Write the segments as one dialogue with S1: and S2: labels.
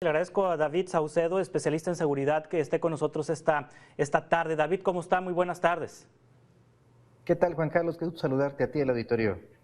S1: Le agradezco a David Saucedo, especialista en seguridad, que esté con nosotros esta tarde. David, ¿cómo está? Muy buenas tardes.
S2: ¿Qué tal, Juan Carlos? Qué gusto saludarte a ti, el auditorio.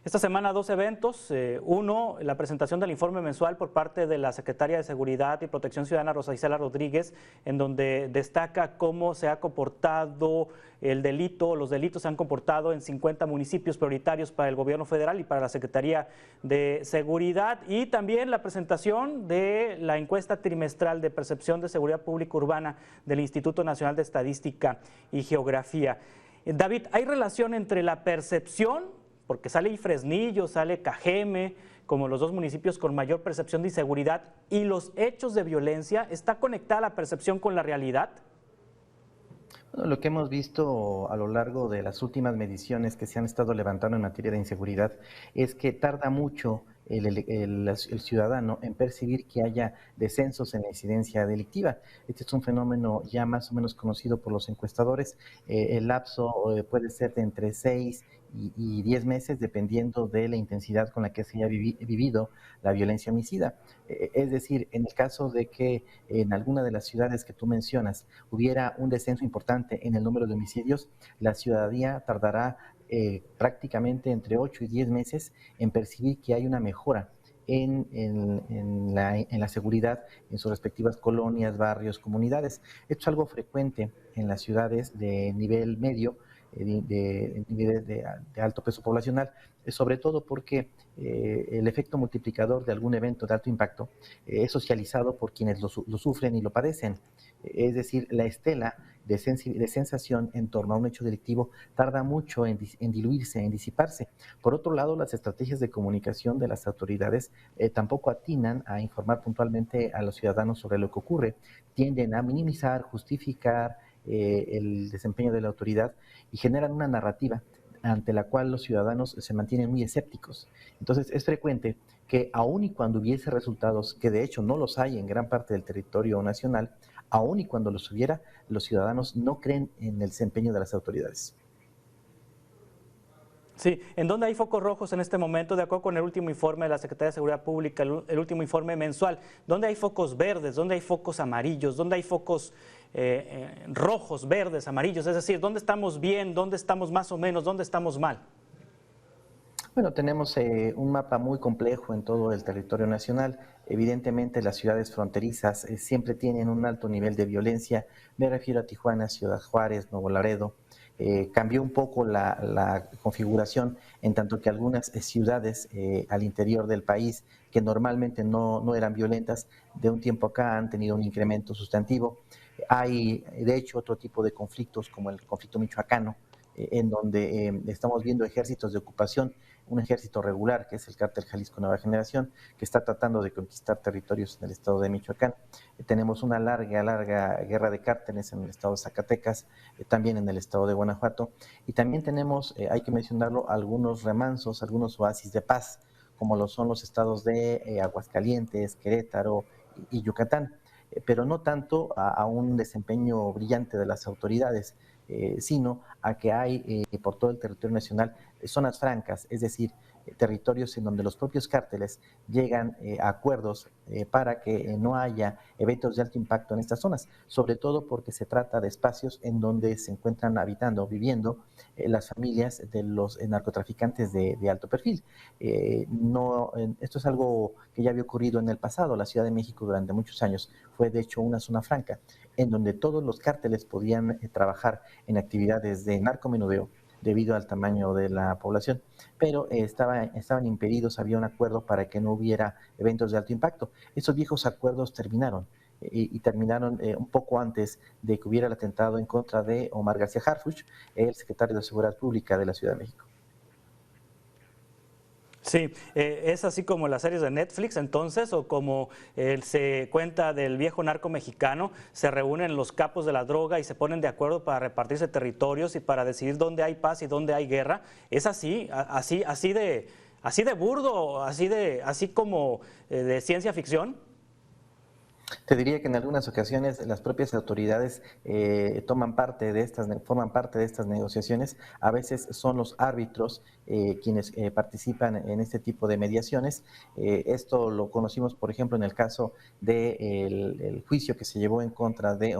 S1: Esta semana dos eventos, uno, la presentación del informe mensual por parte de la Secretaria de Seguridad y Protección Ciudadana, Rosa Isela Rodríguez, en donde destaca cómo se ha comportado el delito, los delitos se han comportado en 50 municipios prioritarios para el gobierno federal y para la Secretaría de Seguridad, y también la presentación de la encuesta trimestral de percepción de seguridad pública urbana del Instituto Nacional de Estadística y Geografía. David, ¿hay relación entre la percepción, porque sale Fresnillo, sale Cajeme, como los dos municipios con mayor percepción de inseguridad, y los hechos de violencia? ¿Está conectada la percepción con la realidad?
S2: Bueno, lo que hemos visto a lo largo de las últimas mediciones que se han estado levantando en materia de inseguridad es que tarda mucho el ciudadano en percibir que haya descensos en la incidencia delictiva. Este es un fenómeno ya más o menos conocido por los encuestadores. El lapso puede ser de entre 6 y 10 meses, dependiendo de la intensidad con la que se haya vivido la violencia homicida. Es decir, en el caso de que en alguna de las ciudades que tú mencionas hubiera un descenso importante en el número de homicidios, la ciudadanía tardará prácticamente entre 8 y 10 meses en percibir que hay una mejora en la seguridad en sus respectivas colonias, barrios, comunidades. Esto es algo frecuente en las ciudades de nivel medio, de niveles de alto peso poblacional, sobre todo porque el efecto multiplicador de algún evento de alto impacto es socializado por quienes lo sufren y lo padecen. Es decir, la estela de sensación en torno a un hecho delictivo tarda mucho en diluirse, en disiparse. Por otro lado, las estrategias de comunicación de las autoridades tampoco atinan a informar puntualmente a los ciudadanos sobre lo que ocurre. Tienden a minimizar, justificar el desempeño de la autoridad y generan una narrativa ante la cual los ciudadanos se mantienen muy escépticos. Entonces es frecuente que aun y cuando hubiese resultados, que de hecho no los hay en gran parte del territorio nacional, aun y cuando los hubiera, los ciudadanos no creen en el desempeño de las autoridades.
S1: Sí, ¿en dónde hay focos rojos en este momento? De acuerdo con el último informe de la Secretaría de Seguridad Pública, el último informe mensual, ¿dónde hay focos verdes? ¿Dónde hay focos amarillos? ¿Dónde hay focos rojos, verdes, amarillos? Es decir, ¿dónde estamos bien? ¿Dónde estamos más o menos? ¿Dónde estamos mal?
S2: Bueno, tenemos un mapa muy complejo en todo el territorio nacional. Evidentemente, las ciudades fronterizas siempre tienen un alto nivel de violencia. Me refiero a Tijuana, Ciudad Juárez, Nuevo Laredo. Cambió un poco la configuración, en tanto que algunas ciudades al interior del país, que normalmente no eran violentas, de un tiempo acá han tenido un incremento sustantivo. Hay, de hecho, otro tipo de conflictos, como el conflicto michoacano, en donde estamos viendo ejércitos de ocupación, un ejército regular, que es el Cártel Jalisco Nueva Generación, que está tratando de conquistar territorios en el estado de Michoacán. Tenemos una larga guerra de cárteles en el estado de Zacatecas, también en el estado de Guanajuato, y también tenemos, hay que mencionarlo, algunos remansos, algunos oasis de paz, como lo son los estados de Aguascalientes, Querétaro y Yucatán, pero no tanto a un desempeño brillante de las autoridades, sino a que hay por todo el territorio nacional zonas francas, es decir, territorios en donde los propios cárteles llegan a acuerdos para que no haya eventos de alto impacto en estas zonas, sobre todo porque se trata de espacios en donde se encuentran habitando, viviendo las familias de los narcotraficantes de alto perfil. Esto es algo que ya había ocurrido en el pasado. La Ciudad de México durante muchos años fue de hecho una zona franca en donde todos los cárteles podían trabajar en actividades de narcomenudeo debido al tamaño de la población, pero estaban impedidos, había un acuerdo para que no hubiera eventos de alto impacto. Esos viejos acuerdos terminaron y terminaron un poco antes de que hubiera el atentado en contra de Omar García Harfuch, el secretario de Seguridad Pública de la Ciudad de México.
S1: Sí, es así como las series de Netflix entonces, o como se cuenta del viejo narco mexicano, se reúnen los capos de la droga y se ponen de acuerdo para repartirse territorios y para decidir dónde hay paz y dónde hay guerra. Es así de burdo, así como de ciencia ficción.
S2: Te diría que en algunas ocasiones las propias autoridades forman parte de estas negociaciones. A veces son los árbitros quienes participan en este tipo de mediaciones. Esto lo conocimos, por ejemplo, en el caso del juicio que se llevó en contra de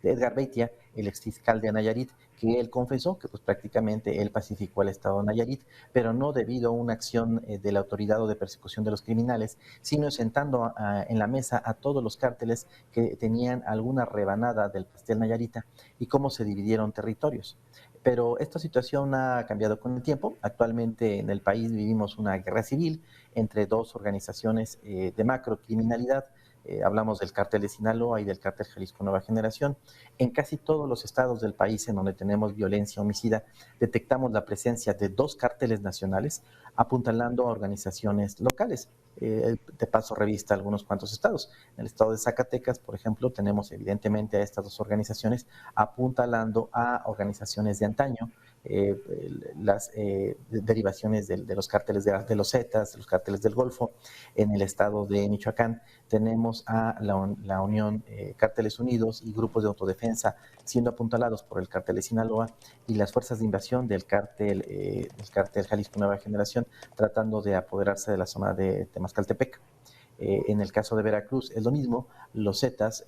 S2: de Edgar Beitia, el exfiscal de Nayarit, que él confesó que pues prácticamente él pacificó al Estado de Nayarit, pero no debido a una acción de la autoridad o de persecución de los criminales, sino sentando en la mesa a todos los cárteles que tenían alguna rebanada del pastel nayarita y cómo se dividieron territorios. Pero esta situación ha cambiado con el tiempo. Actualmente en el país vivimos una guerra civil entre dos organizaciones de macrocriminalidad. Hablamos del cártel de Sinaloa y del cártel Jalisco Nueva Generación. En casi todos los estados del país en donde tenemos violencia homicida, detectamos la presencia de dos cárteles nacionales apuntalando a organizaciones locales. De paso revista algunos cuantos estados. En el estado de Zacatecas, por ejemplo, tenemos evidentemente a estas dos organizaciones apuntalando a organizaciones de antaño, las derivaciones de los cárteles de los Zetas, de los cárteles del Golfo. En el estado de Michoacán tenemos a la Unión Cárteles Unidos y grupos de autodefensa siendo apuntalados por el cártel de Sinaloa y las fuerzas de invasión del cártel Jalisco Nueva Generación tratando de apoderarse de la zona de Temascaltepec. En el caso de Veracruz es lo mismo, los Zetas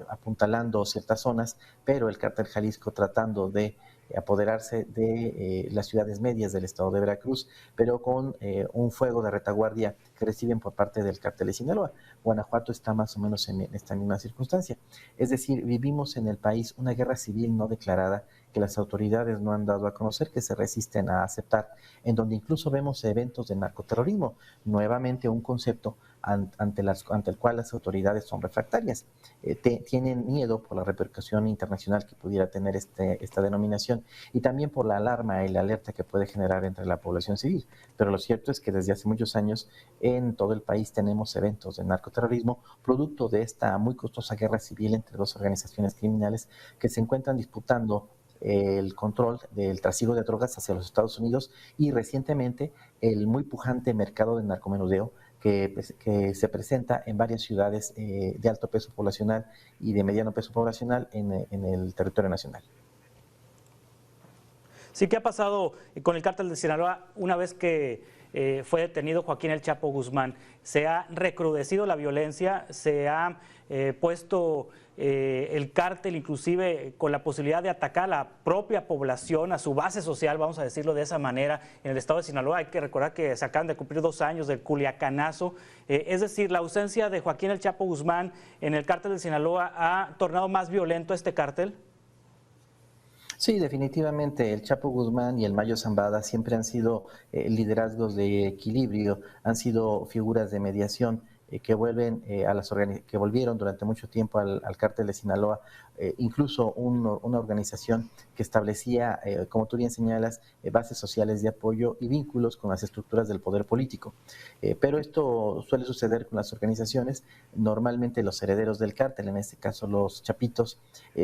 S2: apuntalando ciertas zonas, pero el cártel Jalisco tratando de apoderarse de las ciudades medias del estado de Veracruz, pero con un fuego de retaguardia que reciben por parte del cártel de Sinaloa. Guanajuato está más o menos en esta misma circunstancia. Es decir, vivimos en el país una guerra civil no declarada que las autoridades no han dado a conocer, que se resisten a aceptar, en donde incluso vemos eventos de narcoterrorismo, nuevamente un concepto ante el cual las autoridades son refractarias. Tienen miedo por la repercusión internacional que pudiera tener esta denominación y también por la alarma y la alerta que puede generar entre la población civil. Pero lo cierto es que desde hace muchos años en todo el país tenemos eventos de narcoterrorismo producto de esta muy costosa guerra civil entre dos organizaciones criminales que se encuentran disputando el control del trasiego de drogas hacia los Estados Unidos y recientemente el muy pujante mercado de narcomenudeo que se presenta en varias ciudades de alto peso poblacional y de mediano peso poblacional en el territorio nacional.
S1: Sí, ¿qué ha pasado con el cártel de Sinaloa una vez que fue detenido Joaquín El Chapo Guzmán? ¿Se ha recrudecido la violencia? ¿Se ha puesto el cártel inclusive con la posibilidad de atacar a la propia población, a su base social, vamos a decirlo de esa manera, en el estado de Sinaloa? Hay que recordar que se acaban de cumplir 2 años del Culiacanazo. Es decir, la ausencia de Joaquín El Chapo Guzmán en el cártel de Sinaloa ha tornado más violento a este cártel.
S2: Sí, definitivamente el Chapo Guzmán y el Mayo Zambada siempre han sido liderazgos de equilibrio, han sido figuras de mediación que que volvieron durante mucho tiempo al cártel de Sinaloa, incluso una organización que establecía, como tú bien señalas, bases sociales de apoyo y vínculos con las estructuras del poder político. Pero esto suele suceder con las organizaciones. Normalmente los herederos del cártel, en este caso los chapitos,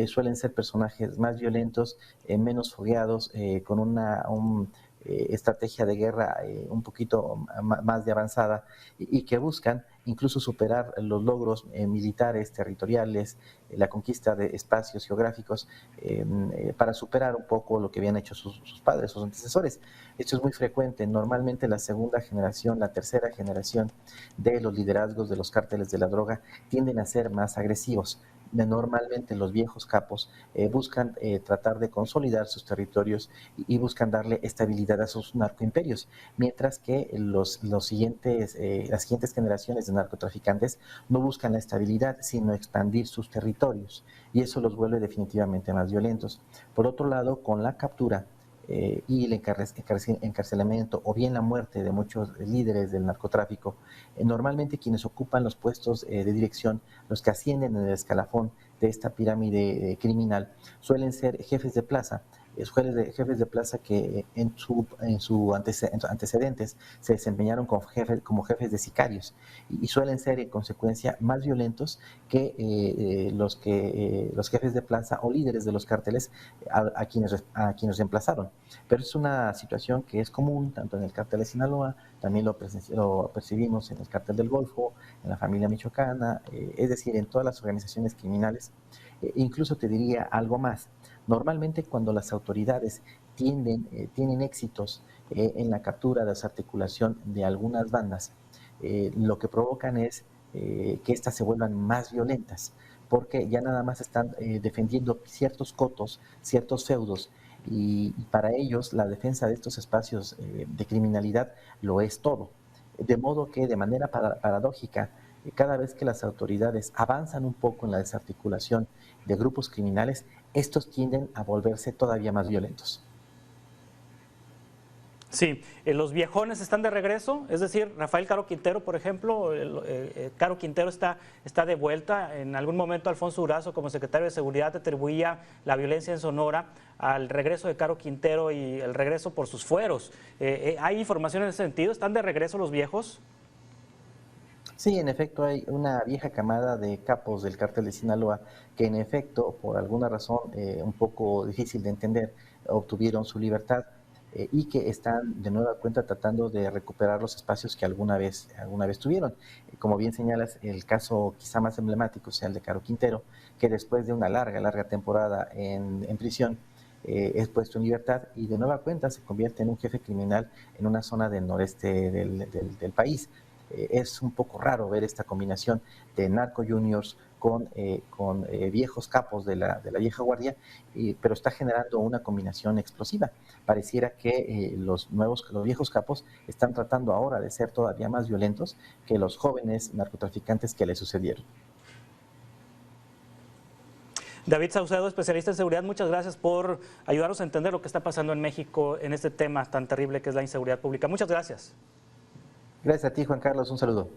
S2: suelen ser personajes más violentos, menos fogueados, con una estrategia de guerra un poquito más de avanzada y que buscan incluso superar los logros militares, territoriales, la conquista de espacios geográficos para superar un poco lo que habían hecho sus padres, sus antecesores. Esto es muy frecuente. Normalmente la segunda generación, la tercera generación de los liderazgos de los cárteles de la droga tienden a ser más agresivos. Normalmente los viejos capos buscan tratar de consolidar sus territorios y buscan darle estabilidad a sus narcoimperios, mientras que las siguientes generaciones de narcotraficantes no buscan la estabilidad, sino expandir sus territorios, y eso los vuelve definitivamente más violentos. Por otro lado, con la captura y el encarcelamiento o bien la muerte de muchos líderes del narcotráfico, normalmente quienes ocupan los puestos de dirección, los que ascienden en el escalafón de esta pirámide criminal, suelen ser jefes de plaza jefes de plaza que en su antecedentes se desempeñaron como jefes de sicarios y suelen ser en consecuencia más violentos que los jefes de plaza o líderes de los cárteles a quienes reemplazaron. Pero es una situación que es común tanto en el cártel de Sinaloa, también lo percibimos en el cártel del Golfo, en la familia michoacana, es decir, en todas las organizaciones criminales. Incluso te diría algo más. Normalmente cuando las autoridades tienen éxitos en la captura, desarticulación de algunas bandas, lo que provocan es que éstas se vuelvan más violentas, porque ya nada más están defendiendo ciertos cotos, ciertos feudos, y para ellos la defensa de estos espacios de criminalidad lo es todo. De modo que de manera paradójica, cada vez que las autoridades avanzan un poco en la desarticulación de grupos criminales, estos tienden a volverse todavía más violentos.
S1: Sí, los viejones están de regreso, es decir, Rafael Caro Quintero, por ejemplo, Caro Quintero está de vuelta. En algún momento Alfonso Durazo, como secretario de Seguridad, atribuía la violencia en Sonora al regreso de Caro Quintero y el regreso por sus fueros. ¿Hay información en ese sentido? ¿Están de regreso los viejos?
S2: Sí, en efecto, hay una vieja camada de capos del cártel de Sinaloa que en efecto, por alguna razón un poco difícil de entender, obtuvieron su libertad y que están de nueva cuenta tratando de recuperar los espacios que alguna vez tuvieron. Como bien señalas, el caso quizá más emblemático sea el de Caro Quintero, que después de una larga temporada en prisión, es puesto en libertad y de nueva cuenta se convierte en un jefe criminal en una zona del noreste del país. Es un poco raro ver esta combinación de narco juniors con viejos capos de la vieja guardia, pero está generando una combinación explosiva. Pareciera que los viejos capos están tratando ahora de ser todavía más violentos que los jóvenes narcotraficantes que le sucedieron.
S1: David Saucedo, especialista en seguridad, muchas gracias por ayudarnos a entender lo que está pasando en México en este tema tan terrible que es la inseguridad pública. Muchas gracias.
S2: Gracias a ti, Juan Carlos. Un saludo.